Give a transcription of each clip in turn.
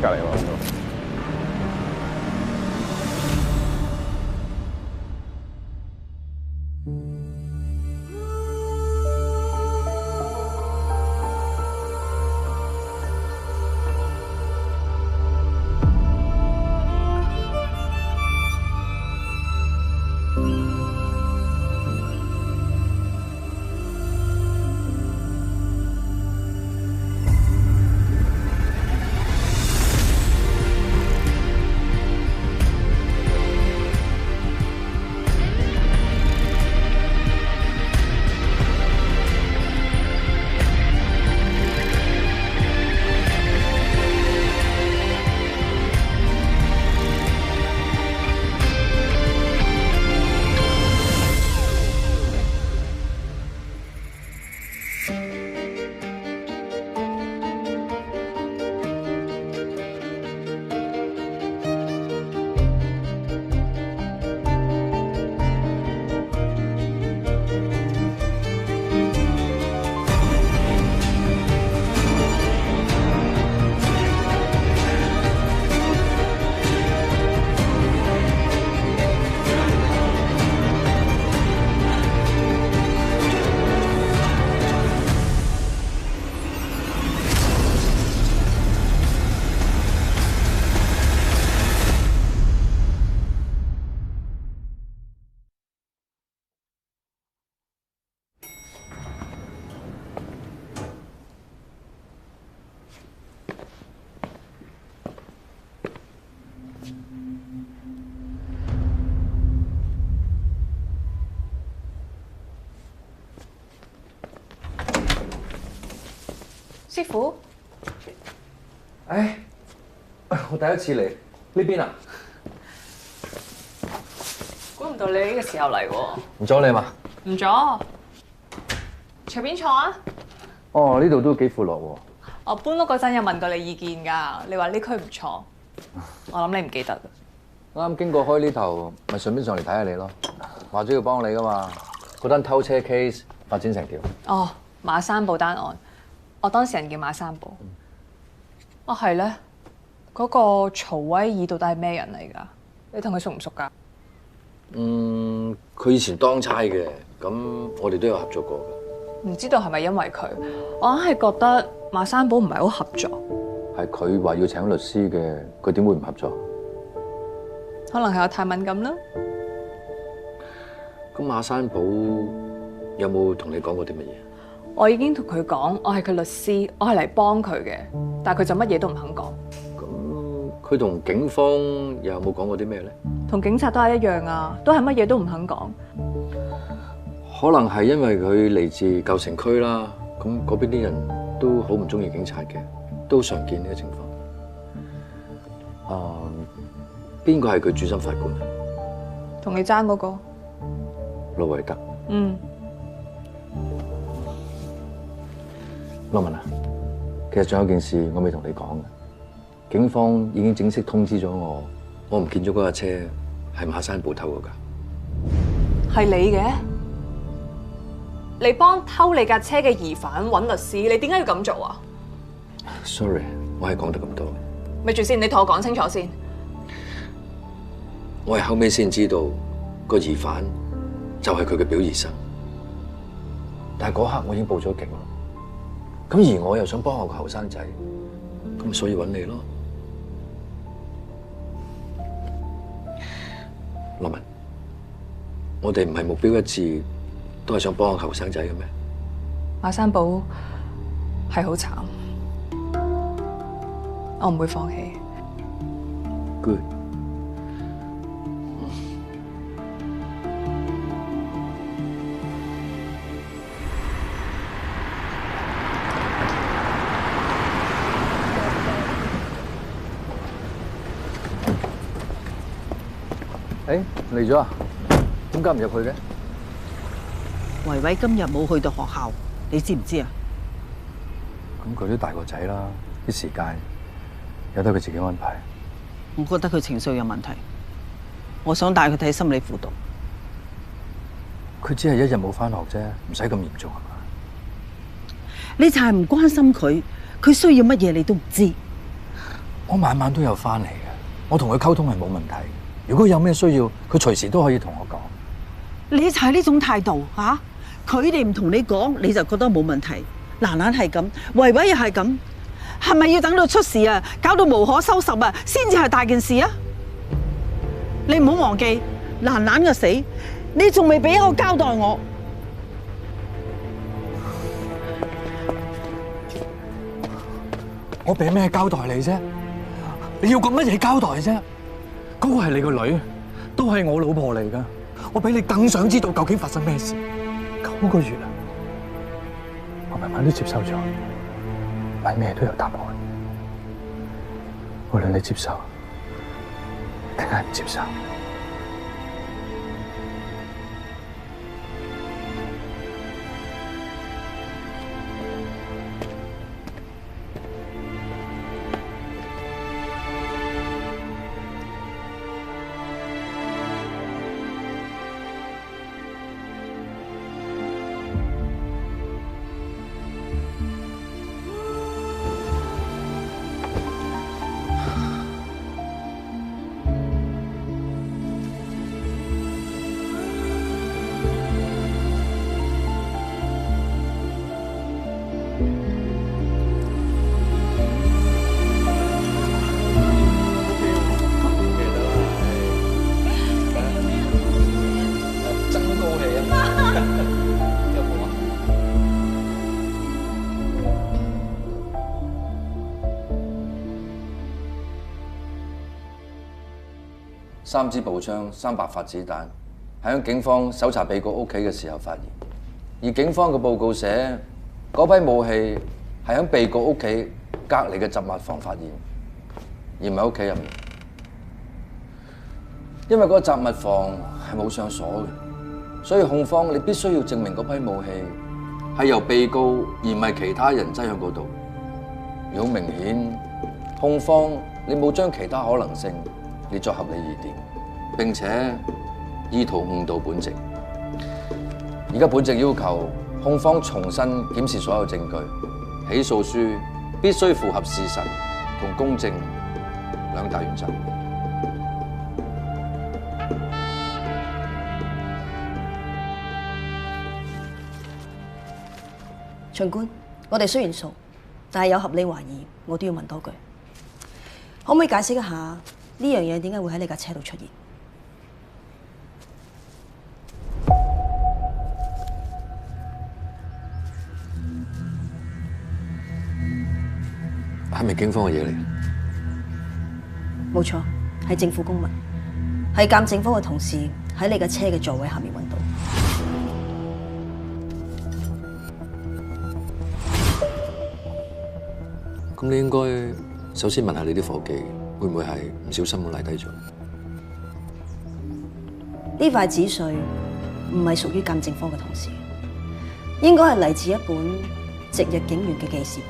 隔離喎。師傅，我第一次嚟呢邊啊，估唔到你呢個時候嚟喎。唔阻你嘛？唔阻，隨便坐啊。哦，呢度都幾闊落喎。我搬屋嗰陣有問過你意見㗎，你話呢區唔錯，我諗你唔記得。啱經過開呢頭，咪順便上嚟睇下你咯。話咗要幫你㗎嘛，嗰單偷車 case 發展成點？哦，馬山堡單案，我當事人叫馬山堡。哦，係咧，嗰個曹威爾到底係咩人嚟㗎？你同佢熟唔熟㗎？佢以前當差嘅，咁我哋都有合作過㗎。唔知道係咪因為佢，我硬係覺得馬山堡唔係好合作。係佢話要請律師嘅，佢點會唔合作？可能係我太敏感啦。咁馬山堡有冇同你講過啲乜嘢？我已經同佢講，我係佢律師，我係嚟幫佢嘅，但係佢就乜嘢都唔肯講。咁佢同警方又有冇講過啲咩咧？同警察都係一樣啊，都係乜嘢都唔肯講。可能係因為佢嚟自舊城區啦，咁嗰邊啲人都好唔中意警察嘅，都常見呢個情況。邊個係佢主審法官啊？同你爭嗰個？羅維德。羅文啊，其實仲有件事我未同你講嘅，警方已經正式通知咗我唔見咗嗰架車係馬山堡偷嗰架。係你嘅？你幫偷你架車嘅疑犯揾律師，你點解要咁做啊 ？Sorry， 我係講得咁多。咪住先，你同我講清楚先。我係後尾先知道個疑犯就係佢嘅表姨甥，但係嗰刻我已經報咗警啦。咁而我又想幫我個後生仔，咁所以揾你咯。羅文，我哋唔係目標一致，都係想幫個後生仔嘅咩？馬山堡係好慘，我唔會放棄。Good。嚟咗啊？點解唔入去嘅？維維今日冇去到學校，你知唔知啊？咁佢都大個仔啦，啲時間由得佢自己安排。我覺得佢情緒有問題，我想帶佢睇心理輔導。佢只係一日冇返學啫，唔使咁嚴重係嘛？你就係唔關心佢，佢需要乜嘢你都唔知。我晚晚都有翻嚟嘅，我同佢溝通係冇問題。如果有咩需要，佢隨時都可以同我講。你就係呢種態度嚇，佢哋唔同你講，你就覺得冇問題。蘭蘭係咁，維維又係咁，係咪要等到出事啊，搞到無可收拾啊，先至係大件事啊？你唔好忘記蘭蘭嘅死，你仲未俾一個交代我。我俾咩交代你啫？你要個乜嘢交代啫？嗰個係你個女，都係我老婆嚟噶。我比你更想知道究竟發生咩事。9個月啦，我慢慢都接受咗，唔係咩都有答案。無論你接受定係唔接受。3支步槍、300發子彈，係喺警方搜查被告屋企嘅時候發現。而警方嘅報告寫，嗰批武器係喺被告屋企隔離嘅雜物房發現，而唔係屋企入面。因為嗰個雜物房係冇上鎖嘅，所以控方你必須要證明嗰批武器係由被告而唔係其他人擠喺嗰度。而好明顯，控方你冇將其他可能性列作合理疑點，並且意圖誤導本席。而家本席要求控方重新檢視所有證據，起訴書必須符合事實同公正兩大原則。巡官，我哋雖然熟，但係有合理懷疑，我都要問多句，可唔可以解釋一下？呢樣嘢點解會喺你架車度出現？係咪警方嘅嘢嚟？冇錯，係政府公文，係鑑證科嘅同事喺你架車嘅座位下面揾到。咁你應該首先問下你啲夥計。會唔會係唔小心咁賴低咗？呢塊紙碎唔係屬於鑑證科嘅同事，應該係嚟自一本值日警員嘅記事簿。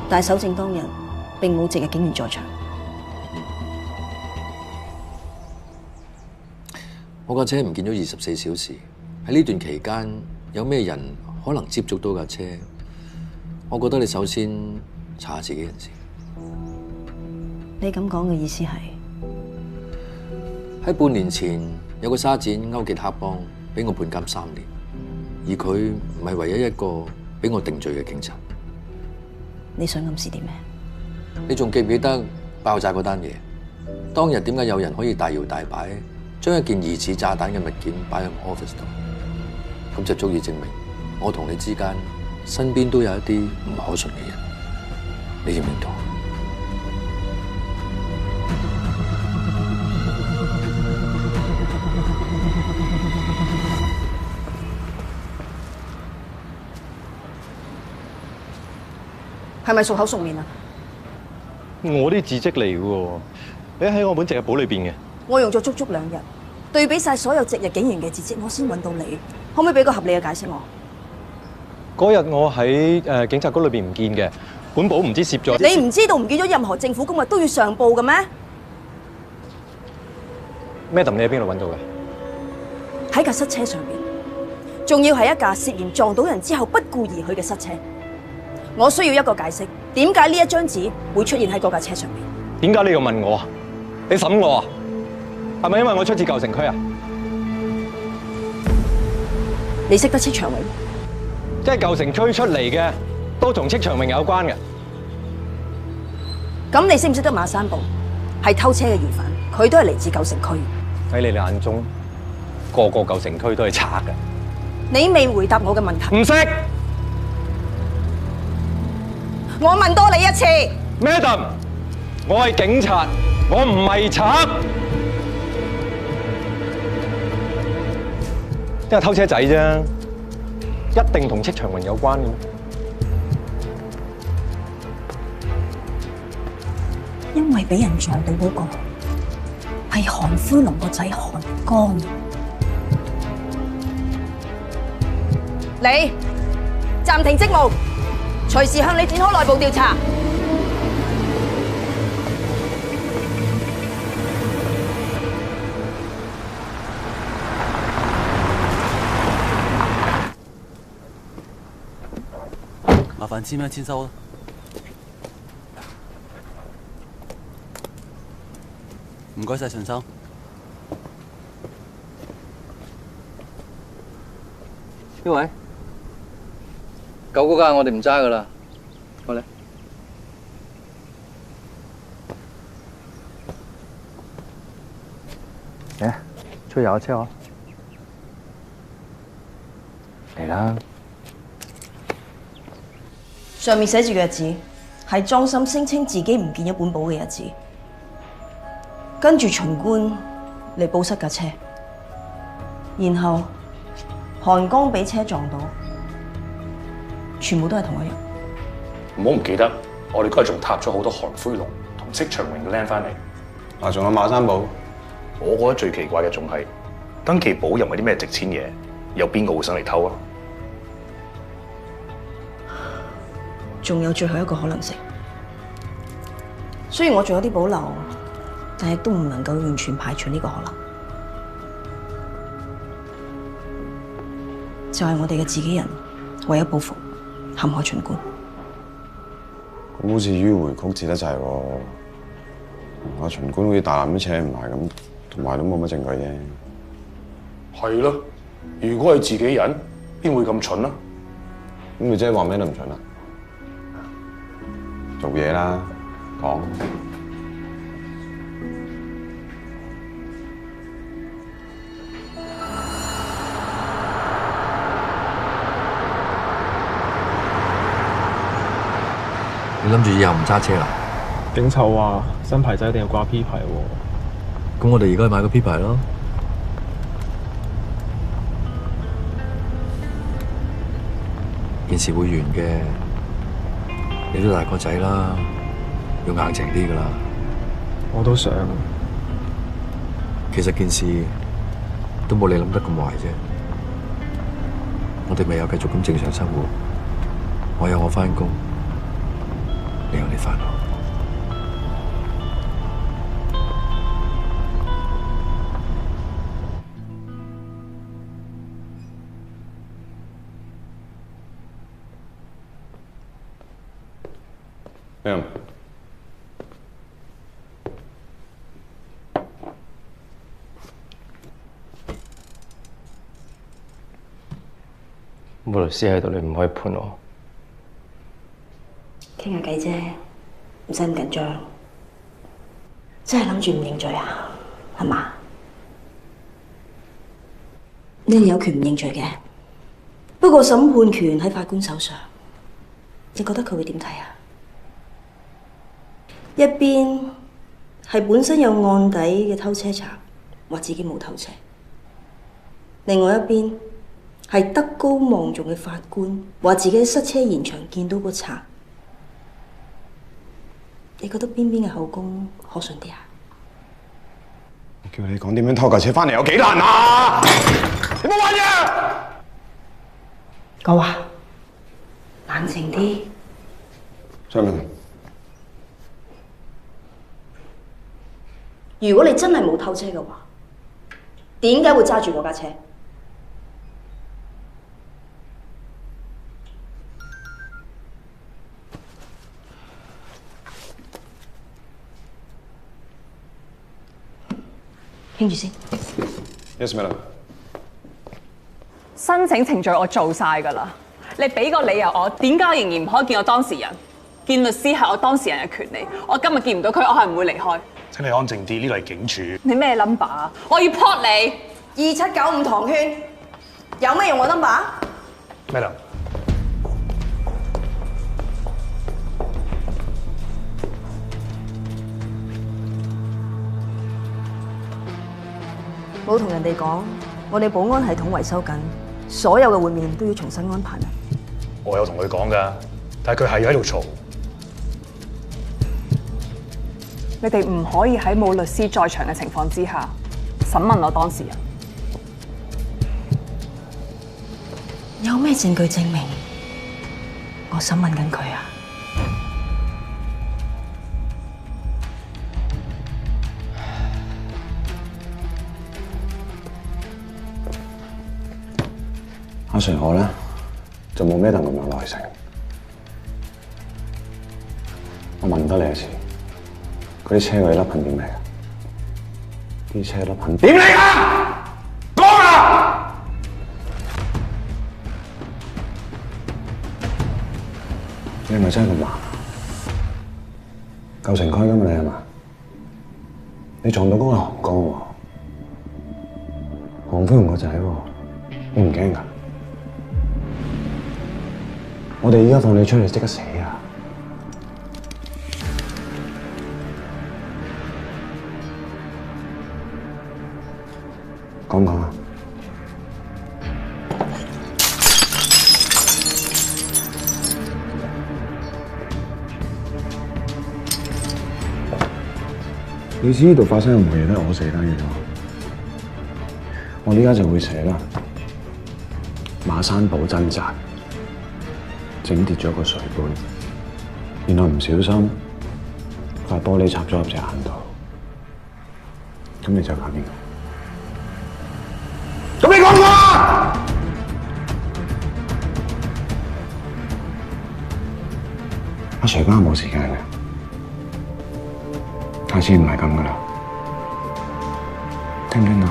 但係搜證當日並冇值日警員在場。我架車唔見咗24小時。喺呢段期間，有咩人可能接觸到架車？我覺得你首先查下自己人先。你咁講嘅意思係？喺半年前有個沙展勾結黑幫，俾我判監3年，而佢唔係唯一一個俾我定罪嘅警察。你想暗示啲咩？你仲記唔記得爆炸嗰單嘢？當日點解有人可以大搖大擺將一件疑似炸彈嘅物件擺喺我 office 度？咁就足以證明我同你之間身邊都有一啲唔可信嘅人，你認唔認同？係咪熟口熟面啊？我啲字跡嚟嘅喎，你喺我本值日簿裏邊嘅。我用咗足足2日，對比晒所有值日警員嘅字跡，我先揾到你。可唔可以俾個合理嘅解釋我？嗰日我喺警察局裏邊唔見嘅，本簿唔知攝咗。你唔知道唔見咗任何政府公物都要上報嘅咩 ？Madam， 你喺邊度揾到嘅？喺架塞車上面，仲要係一架涉嫌撞到人之後不顧而去嘅失車。我需要一個解釋，點解呢一張紙會出現喺嗰架車上面？點解你要問我啊？你審我啊？係咪因為我出自舊城區啊？你識得戚長榮？即係舊城區出嚟嘅，都同戚長榮有關嘅。咁你識唔識得馬山寶？係偷車嘅疑犯，佢都係嚟自舊城區。喺你哋眼中，個個舊城區都係賊嘅。你未回答我嘅問題。唔識。我問多你一次 ，Madam， 我係警察，我唔係賊。因為偷車仔啫，一定同戚長榮有關嘅。因為俾人撞到嗰個係韓灰龍個仔韓江。你暫停職務，隨時向你展開內部調查。麻煩簽一簽收啦。唔該晒，陳生。邊位？舊嗰架我哋唔揸噶啦，過嚟。嚟，出去遊下車我。嚟啦！上面寫住嘅日子係莊心聲稱自己唔見咗本簿嘅日子，跟住巡官嚟報失架車，然後韓江俾車撞到，全部都係同一日。唔好唔記得，我哋嗰日仲撻咗好多韓灰龍同戚長榮嘅靚翻嚟。嗱，仲有馬山寶。我覺得最奇怪嘅仲係登記簿又唔係啲咩值錢嘢，有邊個會上嚟偷啊？仲有最後一個可能性，雖然我仲有啲保留，但係都唔能夠完全排除呢個可能，就係我哋嘅自己人為咗報復陷害巡官。咁好似迂迴曲折得滯喎，阿巡官好似大纜都扯唔埋咁，同埋都冇乜證據啫。係咯，如果係自己人，邊會咁蠢啊？咁你即係話咩都唔蠢啦？做嘢啦，講。你諗住以後唔揸車啦？警察話新牌仔一定要掛 P 牌喎。咁我哋而家去買個 P 牌咯。件事會完嘅。你都大個仔啦，要硬淨啲噶啦。我都想。其實件事都冇你諗得咁壞啫。我哋咪有繼續咁正常生活。我有我返工，你有你返學。冇律師喺度，你唔可以判我。傾下偈啫，唔使咁緊張。真係諗住唔認罪啊？係嘛？你哋有權唔認罪嘅，不過審判權喺法官手上。你覺得佢會點睇啊？一邊係本身有案底嘅偷車賊，話自己冇偷車；另外一邊係德高望重嘅法官，話自己喺失車現場見到個賊。你覺得邊嘅口供可信啲啊？叫你講點樣偷架車翻嚟有幾難啊？你冇玩嘢！我話冷靜啲。張明，如果你真係冇偷車嘅話，點解會揸住嗰架車？傾住先。 Yes, madam。申請程序我做晒㗎啦，你俾個理由我，點解仍然唔可以見我當事人？見律師係我當事人嘅權利，我今日見唔到佢，我係唔會離開。請你安靜啲，呢度係警署。你咩 number 啊？我要 plot 你。2795唐圈，有咩用我 number？ Madam，冇同人哋講，我哋保安系統維修緊，所有嘅會面都要重新安排啦。我有同佢講㗎，但係佢係喺度嘈。你哋唔可以喺冇律師在場嘅情況之下審問我當事人。有咩證據證明我審問緊佢啊？阿 Sir 我咧就冇咩咁有耐性。我問得你一次，嗰啲車嗰啲粒痕點嚟㗎？啲車粒痕點嚟㗎？講啊！你係咪真係咁盲？舊城區㗎嘛你係嘛？你撞到嗰個韓江喎，韓飛鴻個仔喎，你唔驚㗎？我哋而家放你出嚟，即刻死啊！講唔講啊？你知呢度發生任何嘢都係我死單嘅啫。我呢家就會寫啦，馬山堡掙扎。整跌咗個水杯，然後唔小心塊玻璃插咗入隻眼度，咁你就揀邊個？咁你講過啊！阿 Sir 今日冇時間嘅，下次唔係咁噶啦，聽唔聽到？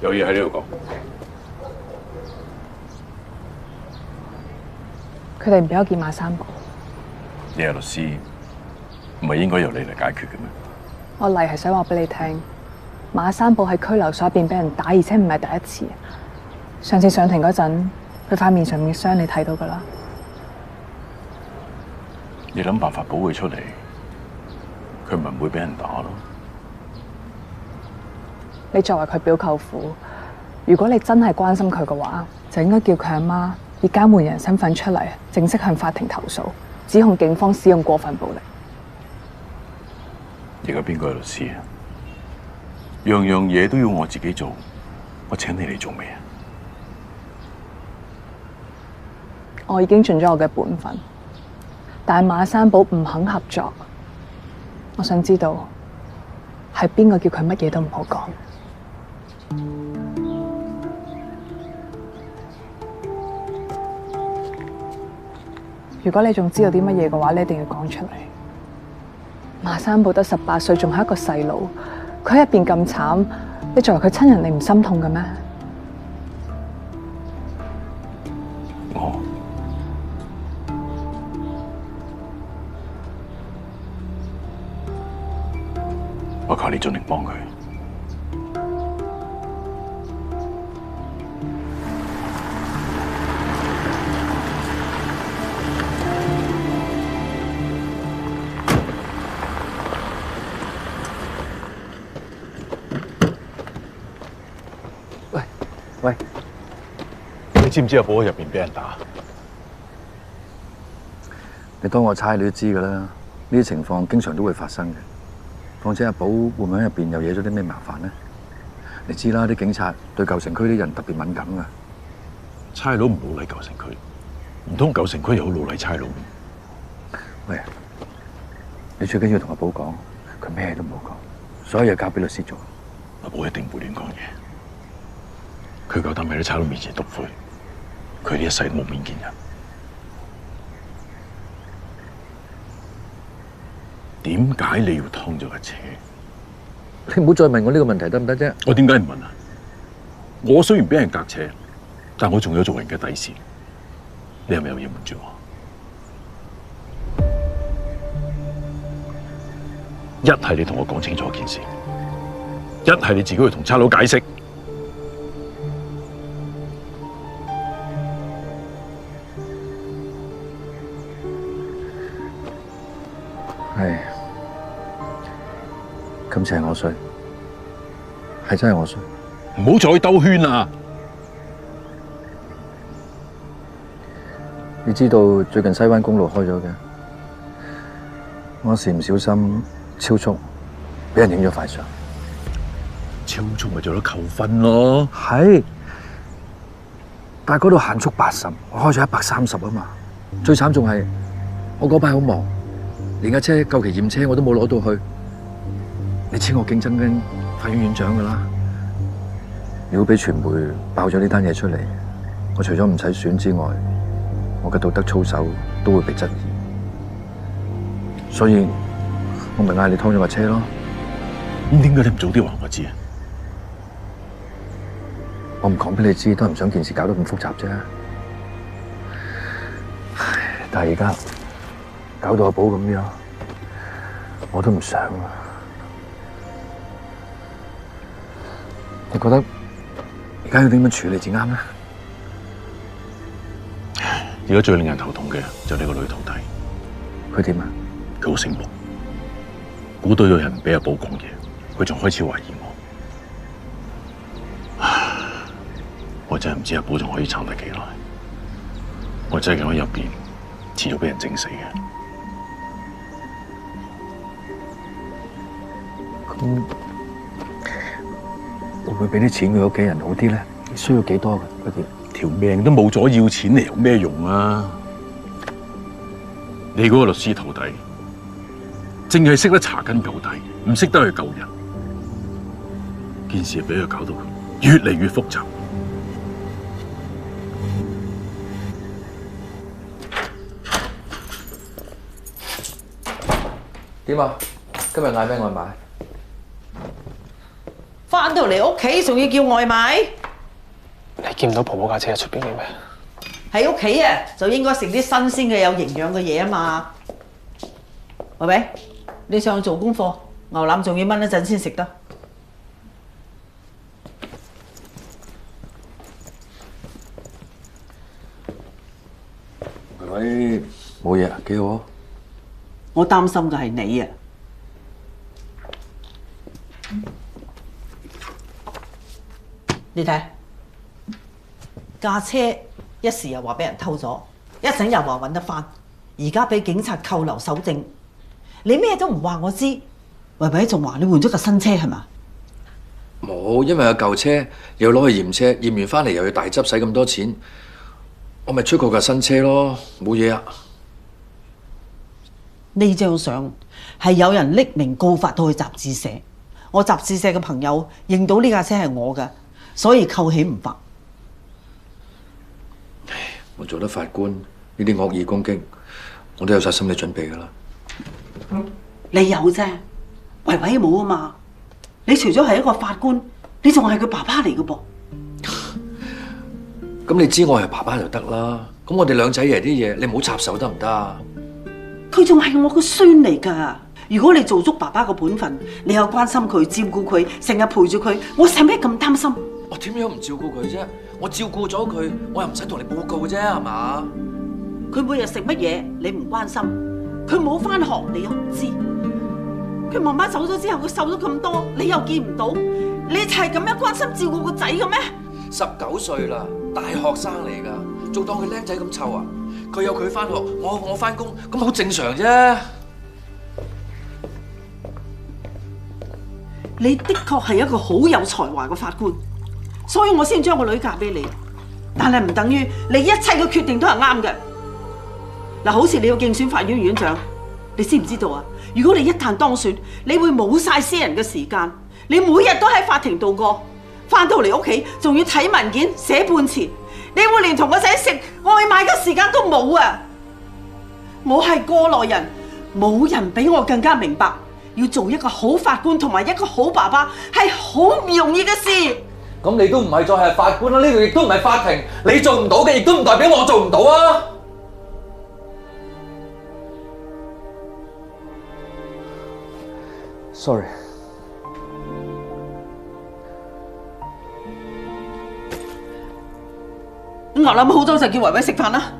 有嘢喺呢度講。佢哋唔俾我見馬山堡。你係律師，唔係應該由你嚟解決嘅咩？我嚟係想話俾你聽，馬山堡喺拘留所入邊俾人打，而且唔係第一次。上次上庭嗰陣，佢塊面上面嘅傷你睇到㗎啦。你諗辦法保佢出嚟，佢咪唔會俾人打咯？你作為佢表舅父，如果你真係關心佢嘅話，就應該叫佢阿媽以監護人身份出嚟，正式向法庭投訴，指控警方使用過分暴力。而家邊個係律師啊？樣樣嘢都要我自己做，我請你嚟做咩啊？我已經盡咗我嘅本分，但係馬山堡唔肯合作。我想知道係邊個叫佢乜嘢都唔好講。如果你仲知道啲乜嘢嘅話，你一定要講出嚟。馬山堡得18歲，仲係一個細路，佢喺入邊咁慘，你作為佢親人，你唔心痛嘅咩？我靠你盡力幫佢。喂，知唔知阿寶喺入邊俾人打？你當我猜你都知㗎啦，呢啲情況經常都會發生嘅。況且阿寶會唔會喺入邊又惹咗啲咩麻煩呢？你知啦，啲警察對舊城區啲人特別敏感㗎。差佬唔老禮舊城區，唔通舊城區又好老禮差佬？喂，你最緊要同阿寶講，佢咩都唔好講，所有嘢交俾律師做。阿寶一定唔會亂講嘢，佢夠膽喺啲差佬面前篤灰，佢呢一世都冇面見人。點解你要劏咗架車？你唔好再問我呢個問題得唔得啫？我點解唔問啊？我雖然俾人隔車，但我仲有做人嘅底線。你係咪有嘢瞞住我？一係你同我講清楚件事，一係你自己去同差佬解釋。係，今次係我衰，係真係我衰。唔好再兜圈啦！你知道最近西灣公路開咗嘅，我時唔小心超速，俾人影咗塊相。超速咪做咗扣分咯。係，但係嗰度限速80，我開咗130啊嘛。最慘仲係我嗰排好忙，連架車夠期驗車我都冇攞到去。你知我競爭緊法院院長㗎啦。如果俾傳媒爆咗呢單嘢出嚟，我除咗唔使選之外，我嘅道德操守都會被質疑。所以我咪嗌你劏咗架車咯。咁點解你唔早啲話我知啊？我唔講俾你知，都係唔想件事搞到咁複雜啫。但係而家搞到阿寶咁樣，我都唔想啊。你覺得而家要點樣處理至啱咧？而家最令人頭痛嘅就係你個女徒弟，佢點啊？佢好醒目，估到有人唔俾阿寶講嘢，佢仲開始懷疑我。我真係唔知阿寶仲可以撐得幾耐。我真係驚喺入邊遲早俾人整死嘅。咁會唔會俾啲錢佢屋企人好啲咧？需要幾多嘅嗰啲？條命都冇咗，要錢嚟有咩用啊？你嗰個律師徒弟，淨係識得查根究底，唔識得去救人。件事俾佢搞到越嚟越複雜。點啊？今日嗌咩外賣？翻到嚟屋企仲要叫外賣？你見唔到婆婆架車喺出邊嘅咩？喺屋企啊，就應該食啲新鮮嘅有營養嘅嘢啊嘛。喂喂，你上去做功課，牛腩仲要燜一陣先食得。喂，冇嘢啊，幾好啊。我擔心嘅係你啊！你睇架車一時又話俾人偷咗，一陣又話揾得翻，而家俾警察扣留搜證，你咩都唔話我知，維維仲話你換咗架新車係嘛？冇，因為有舊車又攞去驗車，驗完翻嚟又要大執使咁多錢，我咪出過架新車咯，冇嘢啊。呢張相係有人匿名告發到去雜誌社，我雜誌社嘅朋友認到呢架車係我嘅，所以扣起唔罰。我做得法官，呢啲惡意攻擊，我都有晒心理準備㗎啦。你有啫，維維冇啊嘛。你除咗係一個法官，你仲係佢爸爸嚟嘅噃。咁你知我係爸爸就得啦。咁我哋兩仔爺啲嘢，你唔好插手得唔得啊？佢仲係我個孫嚟㗎。如果你做足爸爸個本分，你又關心佢、照顧佢，成日陪住佢，我使咩咁擔心？我點樣唔照顧佢啫？我照顧咗佢，我又唔使同你報告啫，係嘛？佢每日食乜嘢你唔關心，佢冇返學你又唔知，佢媽媽走咗之後佢瘦咗咁多，你又見唔到，你就係咁樣關心照顧個仔嘅咩？ 19歲啦，大學生嚟㗎，仲當佢僆仔咁湊啊？佢有佢返學，我返工，咁好正常啫。你的確係一個好有才華嘅法官，所以我先將個女嫁俾你。但係唔等於你一切嘅決定都係啱嘅。嗱，好似你要競選法院院長，你知唔知道啊？如果你一旦當選，你會冇晒私人嘅時間，你每日都喺法庭度過，返到嚟屋企仲要睇文件、寫判詞，你會連同個仔食外賣嘅時間都冇啊！我係過來人，冇人比我更加明白，要做一個好法官同埋一個好爸爸係好唔容易嘅事。咁你都唔係再係法官啦，呢度亦都唔係法庭，你做唔到嘅，亦都唔代表我做唔到啊！Sorry。我諗好咗就叫維維食飯啦。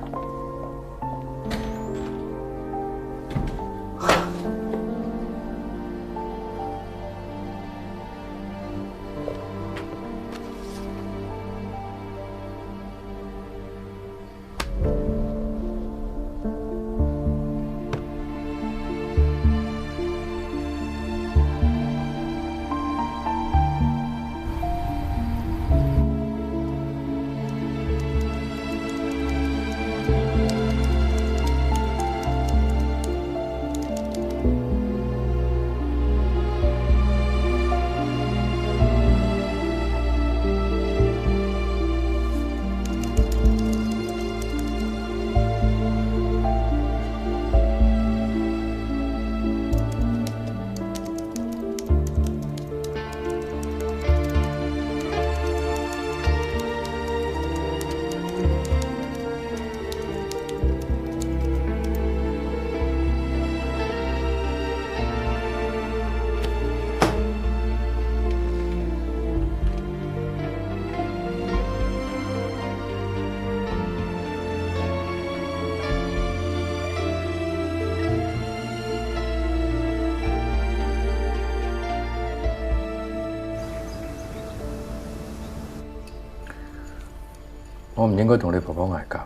我唔應該同你婆婆嗌交，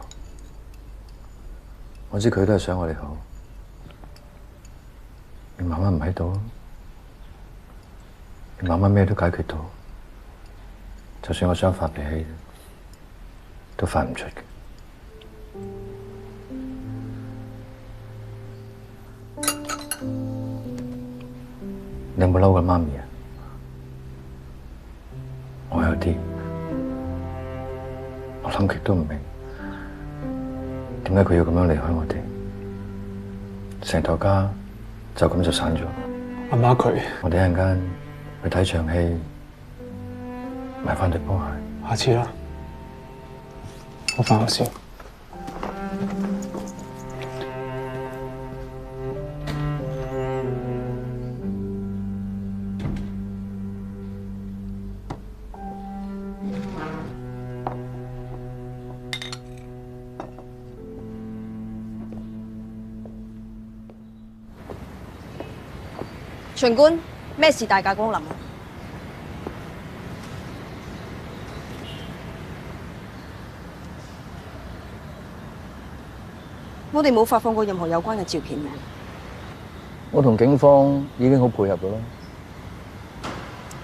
我知佢都係想我哋好。你媽媽唔喺度，你媽媽咩都解決到，就算我想發脾氣，都發唔出嘅。你有冇嬲過媽咪啊？我有啲。我諗極都唔明，點解佢要咁樣離開我哋？成頭家就咁就散咗。阿媽佢，我哋一陣間去睇場戲，買翻對波鞋。下次啦，我返學先。巡官，咩事大駕光臨啊？我哋冇發放過任何有關嘅照片嘅。我同警方已經好配合咗啦。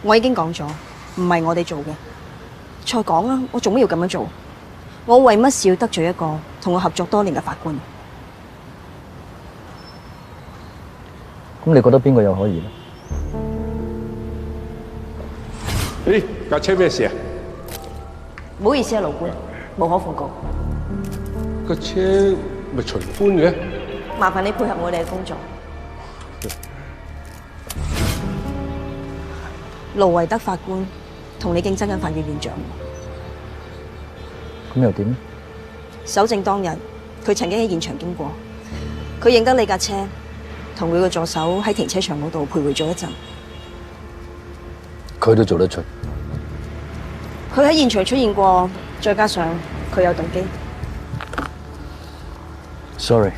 我已經講咗，唔係我哋做嘅。再講啊，我做乜要咁樣做？我為乜事要得罪一個同我合作多年嘅法官？咁你覺得邊個有可疑咧？架車咩事啊？唔好意思啊，勞官，無可奉告。個車咪巡官嘅？麻煩你配合我哋嘅工作。盧維德法官同你競爭緊法院院長。咁又點？搜證當日，佢曾經喺現場經過，佢認得你架車。同佢個助手喺停車場嗰度徘徊咗一陣，佢都做得出。佢喺現場出現過，再加上佢有動機。Sorry，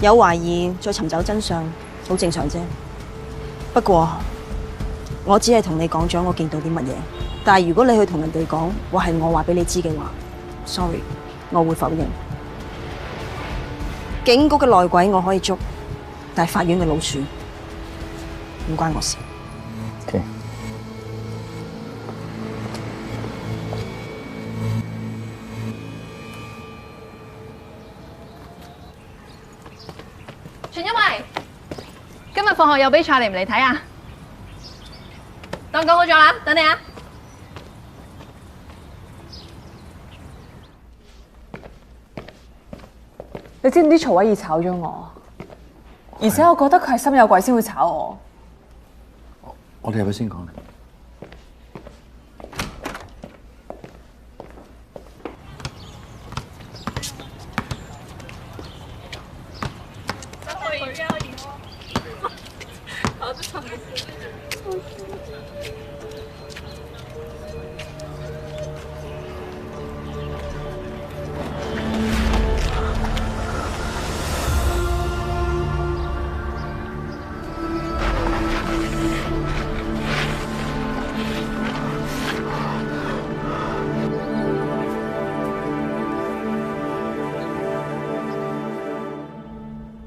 有懷疑再尋找真相，好正常啫。不過我只係同你講咗我見到啲乜嘢。但係如果你去同人哋講話係我話俾你知嘅話，sorry， 我會否認。警局嘅內鬼我可以捉，但係法院嘅老鼠唔關我事。OK。全一慧，今日放學有比賽，嚟唔嚟睇啊？當講好咗啦，等你啊！你知唔知曹威儀炒咗我？而且我覺得佢係心有鬼先會炒我。我哋入去先講啦。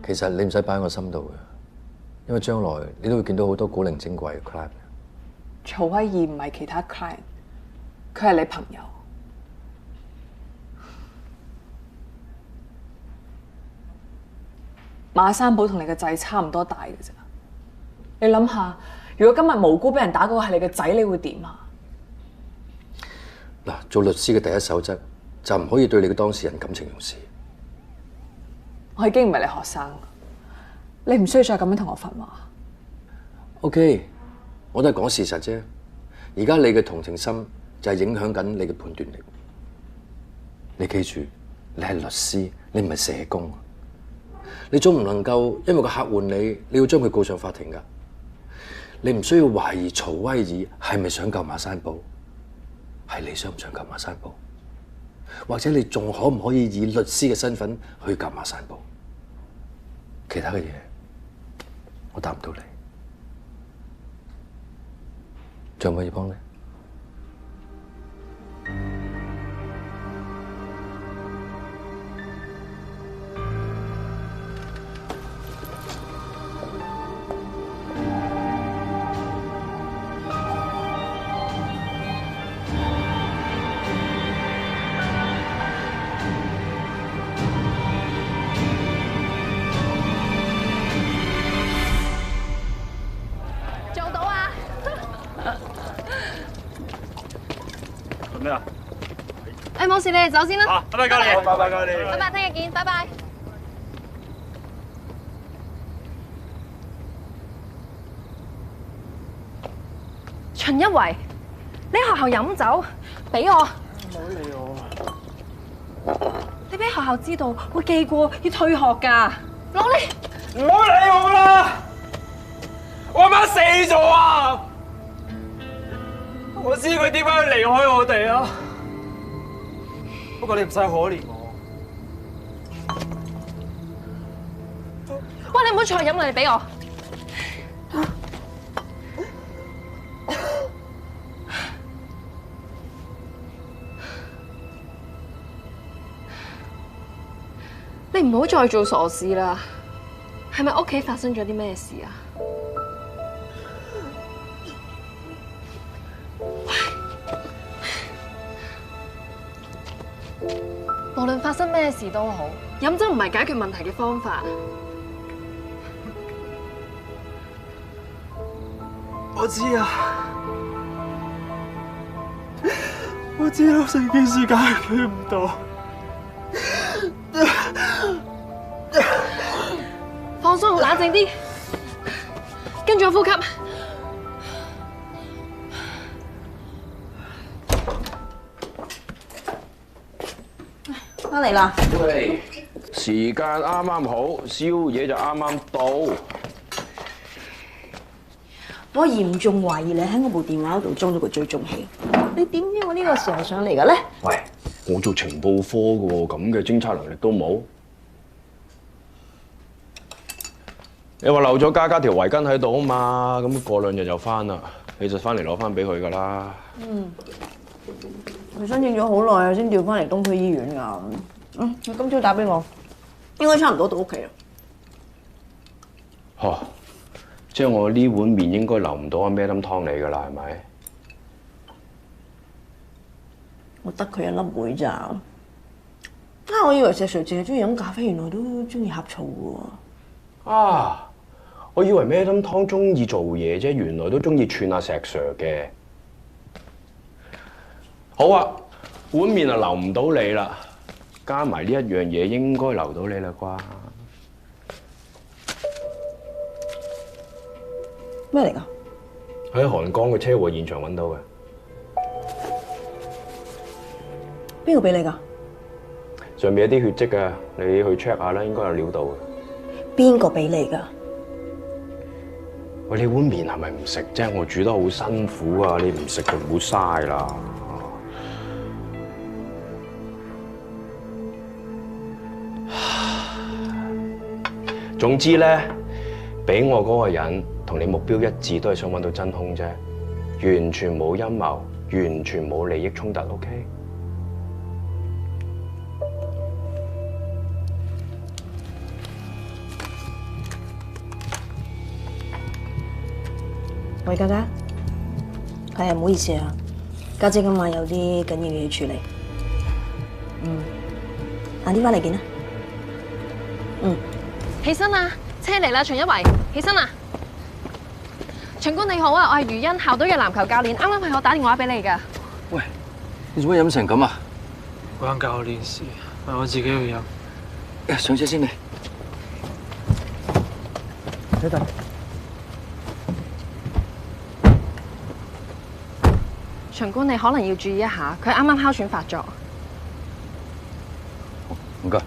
其實你唔使擺喺我心度嘅，因為將來你都會見到好多古靈精怪嘅 client。曹威儀唔係其他 client， 佢係你朋友。馬山寶同你個仔差唔多大嘅咋？你諗下，如果今日無辜俾人打嗰個係你個仔，你會點啊？嗱，做律師嘅第一守則就唔可以對你嘅當事人感情用事。我已經唔係你學生，你唔需要再咁樣同我訓話。OK， 我都係講事實啫。而家你嘅同情心就係影響緊你嘅判斷力。你記住，你係律師，你唔係社工。你總唔能夠因為個客換你，你要將佢告上法庭㗎。你唔需要懷疑曹威爾係咪想救馬山寶，係你想唔想救馬山寶？或者你仲可唔可以以律師嘅身份去救馬山寶？其他嘅嘢我答唔到你，仲有冇嘢幫你？咩啊？冇事，你哋走先啦。拜拜，教練。拜拜，教練。拜拜，聽日見，拜拜。秦一維，你喺學校飲酒，俾我。唔好理我。你俾學校知道會記過，要退學㗎。攞嚟。唔好理我啦！我阿媽死咗啊！我知佢點解要離開我哋啊！不過你唔使可憐我。喂，你唔好再飲啦，你俾我。你唔好再做傻事啦！係咪屋企發生咗啲咩事啊？無論發生咩事都好，飲酒唔係解決問題嘅方法。我知啊，我知道成件事解決唔到。放鬆，冷靜啲，跟住我呼吸。翻嚟啦！喂，時間啱啱好，宵夜就啱啱到。我嚴重懷疑你喺我部電話度裝咗個追蹤器。你點知我呢個時候上嚟嘅咧？喂，我做情報科嘅喎，咁嘅偵測能力都冇。你話漏咗家條圍巾喺度啊嘛，咁過2日就翻啦。你就翻嚟攞翻俾佢噶啦。佢申請咗好耐先調翻嚟東區醫院㗎。佢今朝打俾我，應該差唔多到屋企啦。即係我呢碗麵應該留唔到阿咩冧湯你㗎啦，係咪？我得佢一粒妹咋？我以為石 Sir 淨係中意飲咖啡，原來都中意呷醋喎。我以為咩冧湯中意做嘢啫，原來都中意串阿石 Sir 嘅。好啊，碗麵啊留唔到你啦，加埋呢一樣嘢應該留到你啦啩？咩嚟㗎？喺韓江嘅車禍現場揾到嘅。邊個俾你㗎？上面有啲血跡啊，你去 check 下啦，應該有料到嘅。邊個俾你㗎？喂，你碗麵係咪唔食啫？我煮得好辛苦啊，你唔食就唔好嘥啦。總之咧，俾我嗰個人同你目標一致，都係想揾到真兇啫，完全冇陰謀，完全冇利益衝突。OK？喂，家家，係啊，唔好意思啊，家姐今晚有啲緊要嘢要處理。晏啲翻嚟見啦。起身啦，車嚟啦，秦一維，起身啦。秦官你好啊，我係余欣，校隊嘅籃球教練，啱啱係我打電話俾你㗎。喂，你做乜飲成咁啊？關教練事，係我自己去飲。上車先你。睇睇。秦官你可能要注意一下，佢啱啱哮喘發作。唔該。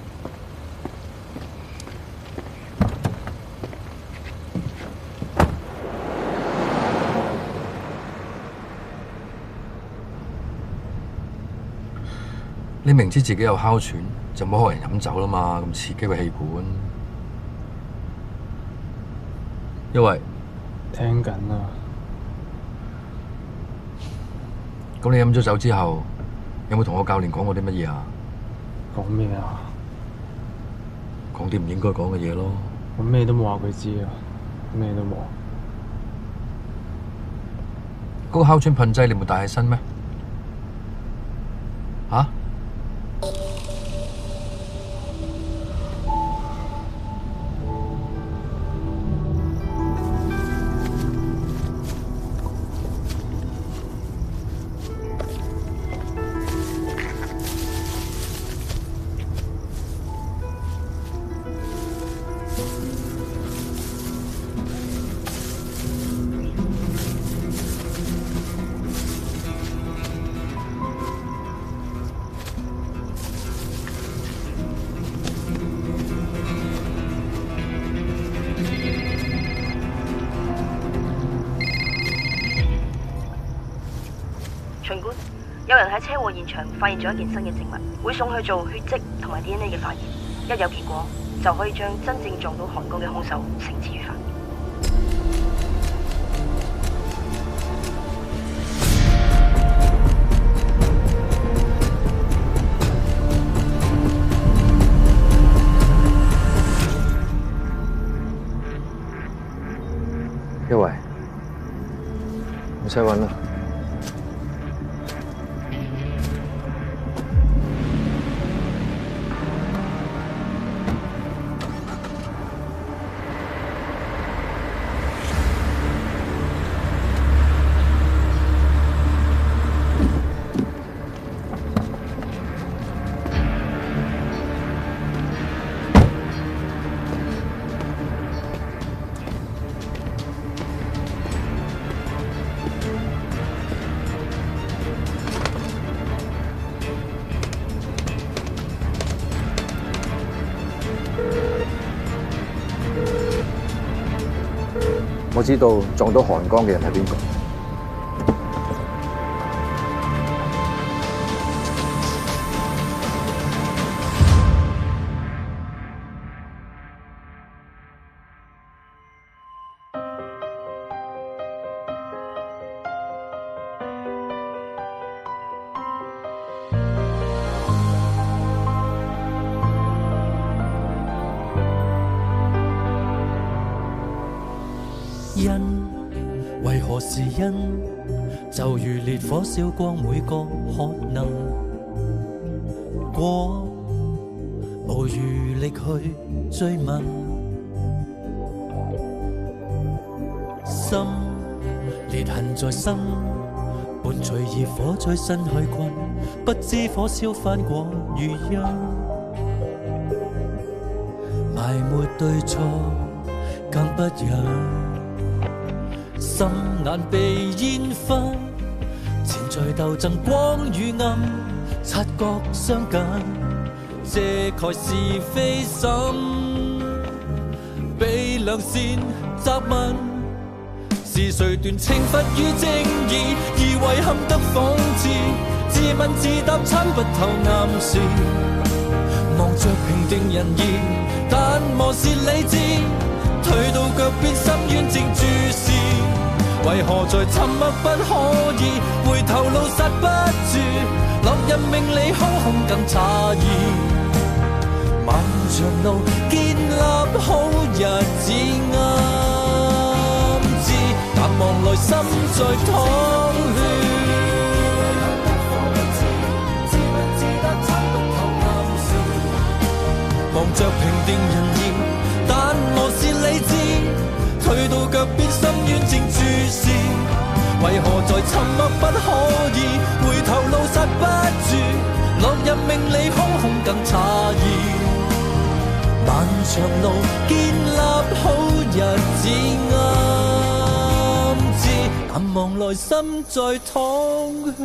你明知自己有哮喘，就唔好學人飲酒啦嘛，咁刺激個氣管。因為聽緊啊。咁你飲咗酒之後，有冇同我教練講過啲乜嘢啊？講咩啊？講啲唔應該講嘅嘢咯。我咩都冇話佢知啊，咩都冇。嗰個哮喘噴劑你冇帶起身咩？嚇？巡官，有人喺車禍現場發現咗一件新嘅證物，會送去做血跡同埋 DNA 嘅化驗，一有結果就可以將真正撞到韓江嘅兇手繩之於法。一維，唔使揾啦。我知道撞到韓江嘅人係邊個。何時因？就如烈火燒光每個可能，果無餘力去追問。心裂痕在心，伴隨熱火追身去困，不知火燒翻過餘音。埋沒對錯，更不忍。心眼被煙燻，纏在鬥爭光與暗，察覺相近，遮蓋是非心，被良善責問，是誰斷懲罰與正義，而遺憾得諷刺，自問自答參不透暗示，望着平定人意，但漠視理智，退到腳邊深淵正注視，為何在沉默不可以回頭路剎不住，落入命理空空更詫異，漫長路建立好日子暗知，但望來心在淌血，望着平定人意，但漠視理智，退到腳邊深淵正注視，為何在沉默不可以回頭路剎不住，落入命理空空更詫異，漫長路建立好日子暗知，但望來心在淌血。